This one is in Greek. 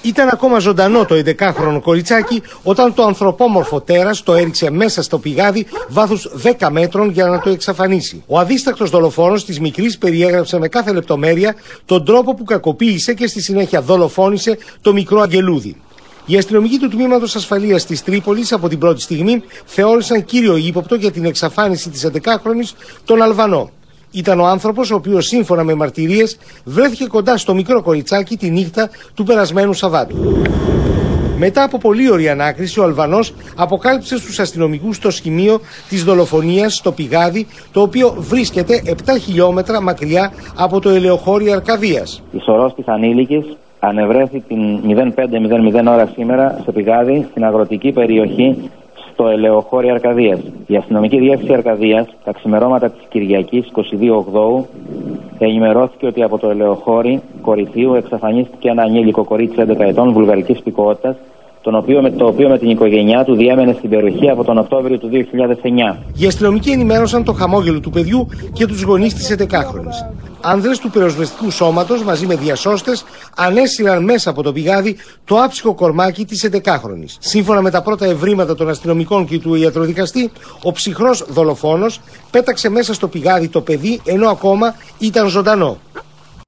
Ήταν ακόμα ζωντανό το 11χρονο κοριτσάκι όταν το ανθρωπόμορφο τέρας το έριξε μέσα στο πηγάδι βάθους 10 μέτρων για να το εξαφανίσει. Ο αδίστακτος δολοφόνος της μικρής περιέγραψε με κάθε λεπτομέρεια τον τρόπο που κακοποίησε και στη συνέχεια δολοφόνησε το μικρό αγγελούδι. Οι αστυνομικοί του Τμήματος Ασφαλείας της Τρίπολης από την πρώτη στιγμή θεώρησαν κύριο ύποπτο για την εξαφάνιση της 11χρονης τον Αλβανό. Ήταν ο άνθρωπος ο οποίος σύμφωνα με μαρτυρίες βρέθηκε κοντά στο μικρό κοριτσάκι τη νύχτα του περασμένου Σαββάτου. Μετά από πολλή ωρή ανάκριση, ο Αλβανός αποκάλυψε στους αστυνομικούς το σημείο της δολοφονίας στο πηγάδι, το οποίο βρίσκεται 7 χιλιόμετρα μακριά από το ελαιοχώρι Αρκαδίας. Η σωρός της ανήλικης ανεβρέθη την 05:00 ώρα σήμερα στο πηγάδι στην αγροτική περιοχή στο ελαιοχώρι Αρκαδίας. Η αστυνομική διεύθυνση Αρκαδίας τα ξημερώματα της Κυριακής 22 Οκτώου ενημερώθηκε ότι από το ελαιοχώρι Κορυθίου εξαφανίστηκε ένα ανήλικο κορίτσι 11 ετών βουλγαρικής υπηκότητας, το οποίο με την οικογένειά του διέμενε στην περιοχή από τον Οκτώβριο του 2009. Οι αστυνομικοί ενημέρωσαν το χαμόγελο του παιδιού και τους γονείς της 11χρονης. Άνδρες του πυροσβεστικού σώματος μαζί με διασώστες ανέσυραν μέσα από το πηγάδι το άψυχο κορμάκι της 11χρονης. Σύμφωνα με τα πρώτα ευρήματα των αστυνομικών και του ιατροδικαστή, ο ψυχρός δολοφόνος πέταξε μέσα στο πηγάδι το παιδί ενώ ακόμα ήταν ζωντανό.